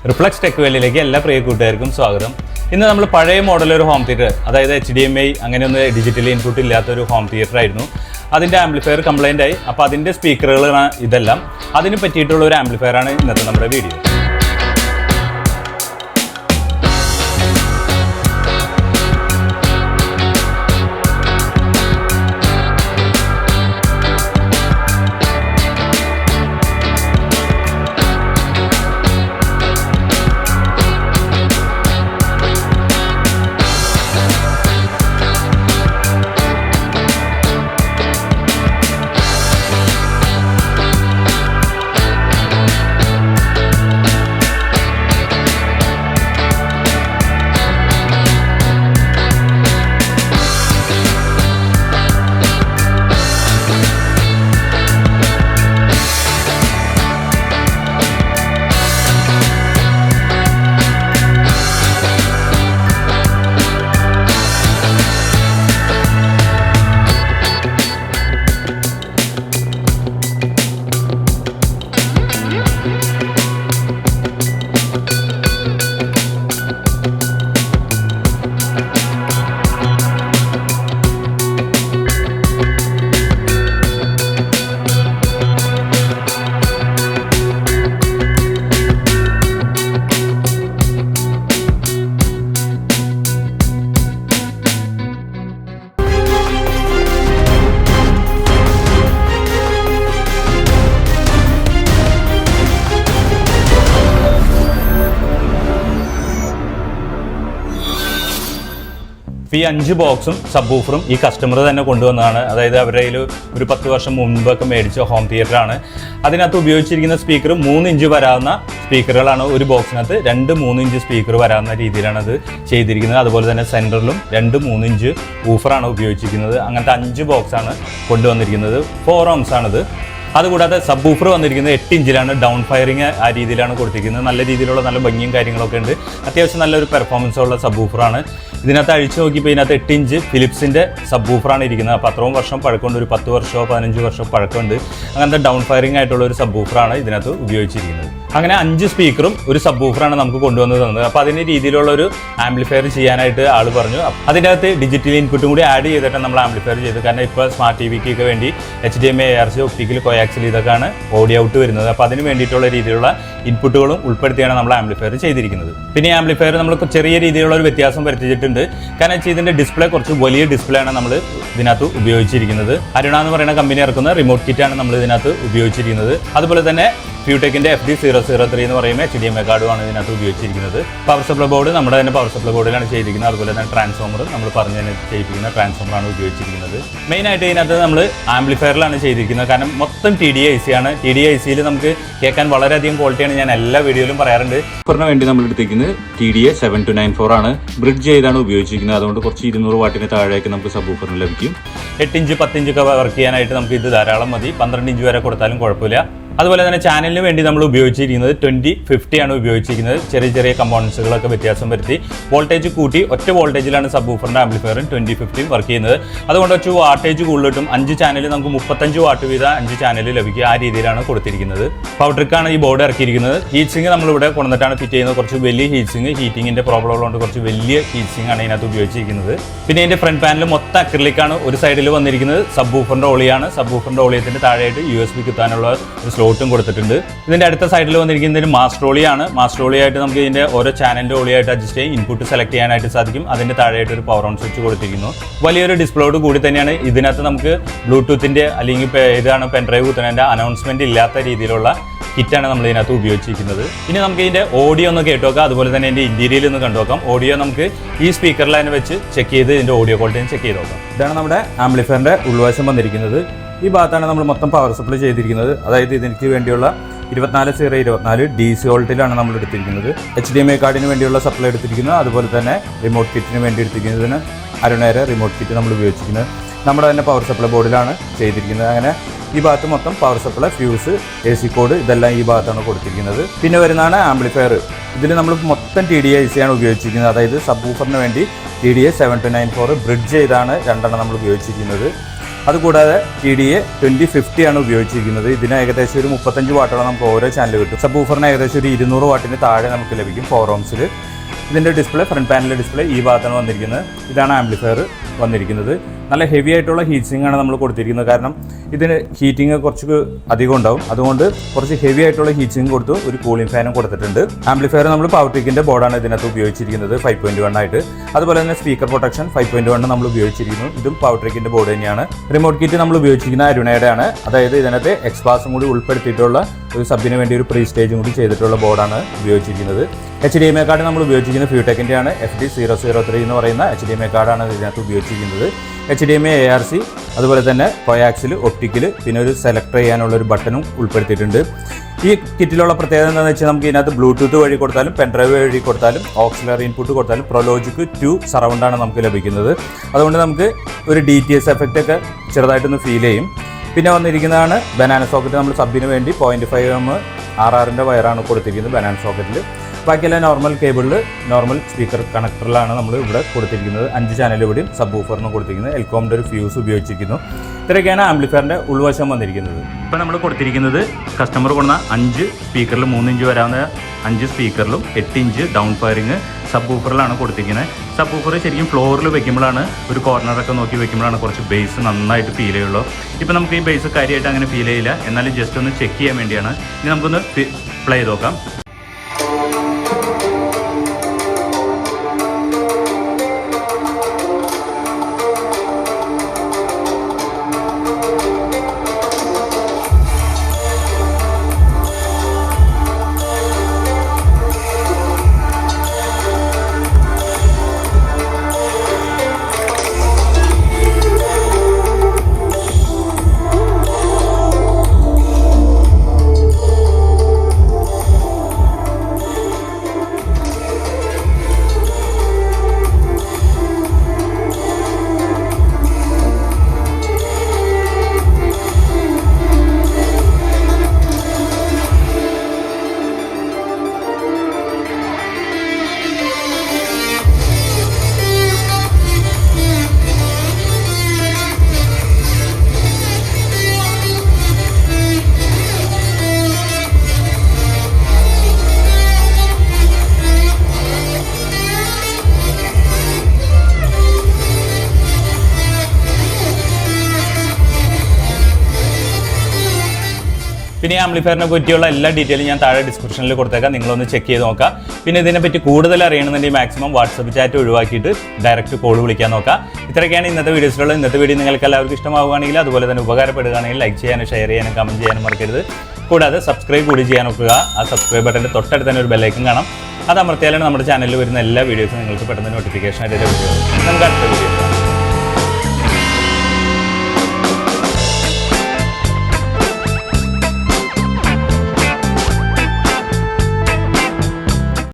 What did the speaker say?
Reflux tech വേലിയിലേക്ക് എല്ലാ പ്രിയ കൂട്ടുകാർക്കും സ്വാഗതം. ഇന്ന് നമ്മൾ പഴയ മോഡൽ ഒരു ഹോം തിയേറ്റർ, അതായത് HDMI അങ്ങനെയൊന്നും ഡിജിറ്റൽ ഇൻപുട്ട് ഇല്ലാത്ത ഒരു ഹോം തിയേറ്റർ ആയിരുന്നു. അതിൻ്റെ ആംപ്ലിഫയർ കംപ്ലൈൻ്റ് ആയി. അപ്പോൾ അതിൻ്റെ സ്പീക്കറുകളാണ് ഇതെല്ലാം. അതിന് പറ്റിയിട്ടുള്ള ഒരു ആംപ്ലിഫയറാണ് ഇന്നത്തെ നമ്മുടെ വീഡിയോ. ഈ 5 ബോക്സും സബ് വൂഫറും ഈ കസ്റ്റമർ തന്നെ കൊണ്ടുവന്നതാണ്. അതായത് അവരുടെ കയ്യിൽ ഒരു 10 വർഷം മുൻപൊക്കെ മേടിച്ച ഹോം തിയേറ്ററാണ്. അതിനകത്ത് ഉപയോഗിച്ചിരിക്കുന്ന സ്പീക്കർ 3 ഇഞ്ച് വരാവുന്ന സ്പീക്കറുകളാണ്. ഒരു ബോക്സിനകത്ത് 2-3 ഇഞ്ച് സ്പീക്കർ വരാവുന്ന രീതിയിലാണ് അത് ചെയ്തിരിക്കുന്നത്. അതുപോലെ തന്നെ സെൻറ്ററിലും 2-3 ഇഞ്ച് വൂഫറാണ് ഉപയോഗിച്ചിരിക്കുന്നത്. അങ്ങനത്തെ 5 ബോക്സാണ് കൊണ്ടുവന്നിരിക്കുന്നത്. 4 ohms ആണിത്. അതുകൂടാതെ സബ് വൂഫർ വന്നിരിക്കുന്നത് 8 ഇഞ്ചിലാണ്. ഡൗൺ ഫയറിങ് ആ രീതിയിലാണ് കൊടുത്തിരിക്കുന്നത്. നല്ല രീതിയിലുള്ള നല്ല ഭംഗിയും കാര്യങ്ങളൊക്കെ ഉണ്ട്. അത്യാവശ്യം നല്ലൊരു പെർഫോമൻസ് ഉള്ള സബ് വൂഫറാണ്. ഇതിനകത്ത് അഴിച്ചു നോക്കിയപ്പോൾ ഇതിനകത്ത് 8 ഇഞ്ച് ഫിലിപ്സിൻ്റെ സബ് വൂഫറാണ് ഇരിക്കുന്നത്. അപ്പോൾ അത്രയും വർഷം പഴക്കമുണ്ട്. ഒരു 10 വർഷമോ 15 വർഷമോ പഴക്കമുണ്ട്. അങ്ങനത്തെ ഡൗൺ ഫയറിംഗ് ആയിട്ടുള്ള ഒരു സബ് വൂഫറാണ് ഇതിനകത്ത് ഉപയോഗിച്ചിരിക്കുന്നത്. അങ്ങനെ 5 സ്പീക്കറും ഒരു സബ് വൂഫറാണ് നമുക്ക് കൊണ്ടുവന്ന് തന്നത്. അപ്പോൾ അതിന് രീതിയിലുള്ള ഒരു ആംപ്ലിഫയർ ചെയ്യാനായിട്ട് ആൾ പറഞ്ഞു. അതിനകത്ത് ഡിജിറ്റൽ ഇൻപുട്ടും കൂടി ആഡ് ചെയ്തിട്ടാണ് നമ്മൾ ആംപ്ലിഫയർ ചെയ്തത്. കാരണം ഇപ്പോൾ സ്മാർട്ട് TVക്കൊക്കെ വേണ്ടി HDMI ARC ഒപ്റ്റിക്കൽ കോയാക്സിൽ ഇതൊക്കെയാണ് ഓഡിയോ ഔട്ട് വരുന്നത്. അപ്പോൾ അതിന് വേണ്ടിയിട്ടുള്ള രീതിയിലുള്ള ഇൻപുട്ടുകളും ഉൾപ്പെടുത്തിയാണ് നമ്മൾ ആംപ്ലിഫയർ ചെയ്തിരിക്കുന്നത്. പിന്നെ ഈ ആംപ്ലിഫയർ നമ്മൾ ചെറിയ രീതിയിലുള്ള ഒരു വ്യത്യാസം വരുത്തിയിട്ടുണ്ട്. കാരണം വെച്ചാൽ ഇതിൻ്റെ ഡിസ്പ്ലേ കുറച്ച് വലിയ ഡിസ്പ്ലേ ആണ് നമ്മൾ ഇതിനകത്ത് ഉപയോഗിച്ചിരിക്കുന്നത്. അരുണ എന്ന് പറയുന്ന കമ്പനി ഇറക്കുന്ന റിമോട്ട് കിറ്റാണ് നമ്മൾ ഇതിനകത്ത് ഉപയോഗിച്ചിരിക്കുന്നത്. അതുപോലെ തന്നെ ഫ്യൂടെക്കിൻ്റെ FD003 എന്ന് പറയുമ്പോൾ HDMI കാർഡുമാണ് ഇതിനകത്ത് ഉപയോഗിച്ചിരിക്കുന്നത്. പവർ സപ്ലൈ ബോർഡ് നമ്മുടെ തന്നെ പവർ സപ്ലൈ ബോർഡിലാണ് ചെയ്തിരിക്കുന്നത്. അതുപോലെ തന്നെ ട്രാൻസ്ഫോമർ നമ്മൾ പറഞ്ഞു തന്നെ ചെയ്യിപ്പിക്കുന്ന ട്രാൻസ്ഫോമറാണ് ഉപയോഗിച്ചിരിക്കുന്നത്. മെയിനായിട്ട് ഇതിനകത്ത് നമ്മൾ ആംപ്ലിഫയറിലാണ് ചെയ്തിരിക്കുന്നത്. കാരണം മൊത്തം TDI-IC ആണ്. TDI-ICയിൽ നമുക്ക് കേൾക്കാൻ വളരെയധികം ക്വാളിറ്റിയാണ്. ഞാൻ എല്ലാ വീഡിയോയിലും പറയാറുണ്ട്. സബ്വൂഫറിന് വേണ്ടി നമ്മൾ എടുത്തിരിക്കുന്നത് TDA7294 ആണ്. ബ്രിഡ്ജ് ചെയ്താണ് ഉപയോഗിച്ചിരിക്കുന്നത്. അതുകൊണ്ട് കുറച്ച് 200 വാട്ടിന് താഴേക്ക് നമുക്ക് സബ്വൂഫറിന് ലഭിക്കും. 8 ഇഞ്ച് 10 ഇഞ്ചൊക്കെ വർക്ക് ചെയ്യാനായിട്ട് നമുക്ക് ഇത് ധാരാളം മതി. 12 ഇഞ്ച് വരെ കൊടുത്താലും കുഴപ്പമില്ല. അതുപോലെ തന്നെ ചാനലിന് വേണ്ടി നമ്മൾ ഉപയോഗിച്ചിരിക്കുന്നത് 2050 ആണ് ഉപയോഗിച്ചിരിക്കുന്നത്. ചെറിയ ചെറിയ കമ്പോണൻസുകളൊക്കെ വ്യത്യാസം വരുത്തി വോൾട്ടേജ് കൂട്ടി ഒറ്റ വോൾട്ടേജിലാണ് സബ് വൂഫറിൻ്റെ ആംപ്ലിഫയറും 2050 വർക്ക് ചെയ്യുന്നത്. അതുകൊണ്ട് വെച്ച് വാട്ടേജ് കൂടുതലിട്ടും 5 ചാനൽ നമുക്ക് 35 വാട്ട് വീതം 5 ചാനൽ ലഭിക്കുക. ആ രീതിയിലാണ് കൊടുത്തിരിക്കുന്നത്. പവർട്രിക്കാണ് ഈ ബോർഡ് ഇറക്കിയിരിക്കുന്നത്. ഹീറ്റ് സിങ് നമ്മളിവിടെ കൊണ്ടുവന്നിട്ടാണ് ഫിറ്റ് ചെയ്യുന്നത്. കുറച്ച് വലിയ ഹീറ്റ് സിങ്, ഹീറ്റിങ്ങിൻ്റെ പ്രോബ്ലം ഉള്ളതുകൊണ്ട് കുറച്ച് വലിയ ഹീറ്റ് സിങ് ആണ് ഇതിനകത്ത് ഉപയോഗിച്ചിരിക്കുന്നത്. പിന്നെ ഇതിൻ്റെ ഫ്രണ്ട് പാനൽ മൊത്തം അക്രിലിക്കാണ്. ഒരു സൈഡിൽ വന്നിരിക്കുന്നത് സബ് വൂഫറിൻ്റെ ഓളിയാണ്. സബ് വൂഫറിൻ്റെ ഓളിയത്തിൻ്റെ താഴെയായിട്ട് USB കുത്താനുള്ള ഒരു സ്ലോട്ടും കൊടുത്തിട്ടുണ്ട്. ഇതിൻ്റെ അടുത്ത സൈഡിൽ വന്നിരിക്കുന്നതിന് മാസ്റ്റർ ഓളിയാണ്. മാസ്റ്റർ ഓളിയായിട്ട് നമുക്ക് ഇതിൻ്റെ ഓരോ ചാനലിൻ്റെ ഓളിയായിട്ട് അഡ്ജസ്റ്റ് ചെയ്യും. ഇൻപുട്ട് സെലക്ട് ചെയ്യാനായിട്ട് സാധിക്കും. അതിൻ്റെ താഴെയായിട്ട് ഒരു പവർ ഓൺ സ്വിച്ച് കൊടുത്തിരിക്കുന്നു. വലിയൊരു ഡിസ്പ്ലേയോട് കൂടി തന്നെയാണ്. ഇതിനകത്ത് നമുക്ക് ബ്ലൂടൂത്തിൻ്റെ അല്ലെങ്കിൽ ഏതാണ് പെൻഡ്രൈവ് കുത്തുന്നതിൻ്റെ അനൗൺസ്മെൻറ്റ് ഇല്ലാത്ത രീതിയിലുള്ള കിറ്റാണ് നമ്മൾ ഇതിനകത്ത് ഉപയോഗിച്ചിരിക്കുന്നത്. ഇനി നമുക്ക് ഇതിൻ്റെ ഓഡിയോ ഒന്ന് കേട്ട് നോക്കാം. അതുപോലെ തന്നെ ഇതിൻ്റെ ഇന്റീരിയൽ ഒന്ന് കണ്ടു നോക്കാം. ഓഡിയോ നമുക്ക് ഈ സ്പീക്കറിൽ തന്നെ വെച്ച് ചെക്ക് ചെയ്ത് ഇതിൻ്റെ ഓഡിയോ ക്വാളിറ്റി ചെക്ക് ചെയ്ത് നോക്കാം. ഇതാണ് നമ്മുടെ ആംപ്ലിഫയറിൻ്റെ ഉൾവശം വന്നിരിക്കുന്നത്. ഈ ഭാഗത്താണ് നമ്മൾ മൊത്തം പവർ സപ്ലൈ ചെയ്തിരിക്കുന്നത്. അതായത് ഇതിന് വേണ്ടിയുള്ള 24/24 DC വോൾട്ടിലാണ് നമ്മൾ എടുത്തിരിക്കുന്നത്. HDMI കാർഡിന് വേണ്ടിയുള്ള സപ്ലൈ എടുത്തിരിക്കുന്നത്. അതുപോലെ തന്നെ റിമോട്ട് കിറ്റിന് വേണ്ടി എടുത്തിരിക്കുന്നതിന് അരുണേരെ റിമോട്ട് കിറ്റ് നമ്മൾ ഉപയോഗിച്ചിരിക്കുന്നത്. നമ്മുടെ തന്നെ പവർ സപ്ലൈ ബോർഡിലാണ് ചെയ്തിരിക്കുന്നത്. അങ്ങനെ ഈ ഭാഗത്ത് മൊത്തം power supply, fuse, AC code ഇതെല്ലാം ഈ ഭാഗത്താണ് കൊടുത്തിരിക്കുന്നത്. പിന്നെ വരുന്നതാണ് ആംപ്ലിഫയർ. ഇതിൽ നമ്മൾ മൊത്തം TDI-IC ആണ് ഉപയോഗിച്ചിരിക്കുന്നത്. അതായത് സബ് വൂഫറിന് വേണ്ടി TDA7294 ബ്രിഡ്ജ് ചെയ്താണ് 2 നമ്മൾ ഉപയോഗിച്ചിരിക്കുന്നത്. അതുകൂടാതെ TDA 2050 ആണ് ഉപയോഗിച്ചിരിക്കുന്നത്. ഇതിന് ഏകദേശം ഒരു 35 വാട്ടോളം നമുക്ക് ഓരോ ചാനൽ കിട്ടും. സബ് വൂഫറിന് ഏകദേശം ഒരു 200 വാട്ടിന് താഴെ നമുക്ക് ലഭിക്കും 4 ohms. ഇതിൻ്റെ ഡിസ്പ്ലേ ഫ്രണ്ട് പാനലിലെ ഡിസ്പ്ലേ ഈ ഭാഗത്താണ് വന്നിരിക്കുന്നത്. ഇതാണ് ആംപ്ലിഫയർ വന്നിരിക്കുന്നത്. നല്ല ഹെവി ആയിട്ടുള്ള ഹീറ്റ് സിങ്ക് ആണ് നമ്മൾ കൊടുത്തിരിക്കുന്നത്. കാരണം ഇതിന് ഹീറ്റിംഗ് കുറച്ച് അധികം ഉണ്ടാവും. അതുകൊണ്ട് കുറച്ച് ഹെവി ആയിട്ടുള്ള ഹീറ്റ് സിങ്ക് കൊടുത്തു ഒരു കൂളിംഗ് ഫാനും കൊടുത്തിട്ടുണ്ട്. ആംപ്ലിഫയർ നമ്മൾ പവർടെക്കിൻ്റെ ബോർഡാണ് ഇതിനകത്ത് ഉപയോഗിച്ചിരിക്കുന്നത് 5.1 ആയിട്ട്. അതുപോലെ തന്നെ സ്പീക്കർ പ്രൊട്ടക്ഷൻ 5.1 നമ്മൾ ഉപയോഗിച്ചിരിക്കുന്നു. ഇതും പവർടെക്കിൻ്റെ ബോർഡ് തന്നെയാണ്. റിമോട്ട് കിറ്റ് നമ്മൾ ഉപയോഗിച്ചിരിക്കുന്ന അരുണയുടെ ആണ്. അതായത് ഇതിനകത്ത് എക്സ്പാസും കൂടി ഉൾപ്പെടുത്തിയിട്ടുള്ള ഒരു സബിന് വേണ്ടി ഒരു പ്രീ സ്റ്റേജും കൂടി ചെയ്തിട്ടുള്ള ബോർഡാണ് ഉപയോഗിച്ചിരിക്കുന്നത്. HDMI കാർഡ് നമ്മൾ ഉപയോഗിച്ചിരിക്കുന്നത് ഫ്യൂടെക്കിൻ്റെ ആണ്. FD003 എന്ന് പറയുന്ന HDMI കാർഡാണ് ഇതിനകത്ത് ഉപയോഗിച്ചിരിക്കുന്നത്. HDMI ARC അതുപോലെ തന്നെ കോയാക്സിൽ ഒപ്റ്റിക്കൽ പിന്നെ ഒരു സെലക്ട് ചെയ്യാനുള്ള ഒരു ബട്ടണും ഉൾപ്പെടുത്തിയിട്ടുണ്ട്. ഈ കിറ്റിലുള്ള പ്രത്യേകത എന്താണെന്ന് വെച്ചാൽ നമുക്ക് ഇതിനകത്ത് ബ്ലൂടൂത്ത് വഴി കൊടുത്താലും പെൻഡ്രൈവ് വഴി കൊടുത്താലും ഓക്സിലറി ഇൻപുട്ട് കൊടുത്താലും പ്രൊലോജിക് 2 സറൗണ്ടാണ് നമുക്ക് ലഭിക്കുന്നത്. അതുകൊണ്ട് നമുക്ക് ഒരു DTS എഫക്റ്റ് ഒക്കെ ചെറുതായിട്ടൊന്ന് ഫീൽ ചെയ്യും. പിന്നെ വന്നിരിക്കുന്നതാണ് ബനാന സോക്കറ്റ്. നമ്മൾ സബിന് വേണ്ടി 0.5 mm RRൻ്റെ വയറാണ് കൊടുത്തിരിക്കുന്നത് ബനാന സോക്കറ്റിൽ. ബാക്കിയെല്ലാം നോർമൽ കേബിളിൽ നോർമൽ സ്പീക്കർ കണക്ടറിലാണ് നമ്മൾ ഇവിടെ കൊടുത്തിരിക്കുന്നത്. 5 ചാനൽ ഇവിടെയും സബ് വൂഫറിനും കൊടുത്തിരിക്കുന്നത്. എൽകോമിൻ്റെ ഒരു ഫ്യൂസ് ഉപയോഗിച്ചിരിക്കുന്നു. ഇത്രയൊക്കെയാണ് ആംപ്ലിഫയറിൻ്റെ ഉൾവശം വന്നിരിക്കുന്നത്. ഇപ്പോൾ നമ്മൾ കൊടുത്തിരിക്കുന്നത് കസ്റ്റമർ കൊണ്ടുവന്ന 5 സ്പീക്കറിൽ 3 ഇഞ്ച് വരാവുന്ന 5 സ്പീക്കറിലും 8 ഇഞ്ച് ഡൗൺ ഫയറിങ് സബ് വൂഫറിലാണ് കൊടുത്തിരിക്കുന്നത്. സബ് വൂഫർ ശരിക്കും ഫ്ലോറിൽ വെക്കുമ്പോഴാണ് ഒരു കോർണറൊക്കെ നോക്കി വെക്കുമ്പോഴാണ് കുറച്ച് ബേസ് നന്നായിട്ട് ഫീൽ ചെയ്യുള്ളൂ. ഇപ്പോൾ നമുക്ക് ഈ ബേസ് കാര്യമായിട്ട് അങ്ങനെ ഫീൽ ചെയ്യില്ല. എന്നാലും ജസ്റ്റ് ഒന്ന് ചെക്ക് ചെയ്യാൻ വേണ്ടിയാണ്. ഇനി നമുക്കൊന്ന് പ്ലേ ചെയ്ത് നോക്കാം. പിന്നെ ഈ ആംപ്ലിഫയറിനെ പറ്റിയുള്ള എല്ലാ ഡീറ്റെയിലും ഞാൻ താഴെ ഡിസ്ക്രിപ്ഷനിൽ കൊടുത്തേക്കാം. നിങ്ങളൊന്ന് ചെക്ക് ചെയ്ത് നോക്കാം. പിന്നെ ഇതിനെപ്പറ്റി കൂടുതൽ അറിയണമെന്നുണ്ടെങ്കിൽ മാക്സിമം വാട്സപ്പ് ചാറ്റ് ഒഴിവാക്കിയിട്ട് ഡയറക്റ്റ് കോൾ വിളിക്കാൻ നോക്കാം. ഇത്രയൊക്കെയാണ് ഇന്നത്തെ വീഡിയോസിലുള്ളത്. ഇന്നത്തെ വീഡിയോ നിങ്ങൾക്ക് എല്ലാവർക്കും ഇഷ്ടമാവുകയാണെങ്കിൽ അതുപോലെ തന്നെ ഉപകാരപ്പെടുകയാണെങ്കിൽ ലൈക്ക് ചെയ്യാനും ഷെയർ ചെയ്യാനും കമൻറ്റ് ചെയ്യാനും മറക്കരുത്. കൂടാതെ സബ്സ്ക്രൈബ് കൂടി ചെയ്യാൻ നോക്കുക. ആ സബ്സ്ക്രൈബ് ബട്ടൻ്റെ തൊട്ടടുത്ത് തന്നെ ഒരു ബെല്ലൈക്കൻ കാണാം. അത് അമർത്തിയാലാണ് നമ്മുടെ ചാനലിൽ വരുന്ന എല്ലാ വീഡിയോസും നിങ്ങൾക്ക് പെട്ടെന്ന് നോട്ടിഫിക്കേഷൻ ആയിട്ട് ലഭിക്കുന്നത്. നമുക്ക് അടുത്ത വീഡിയോ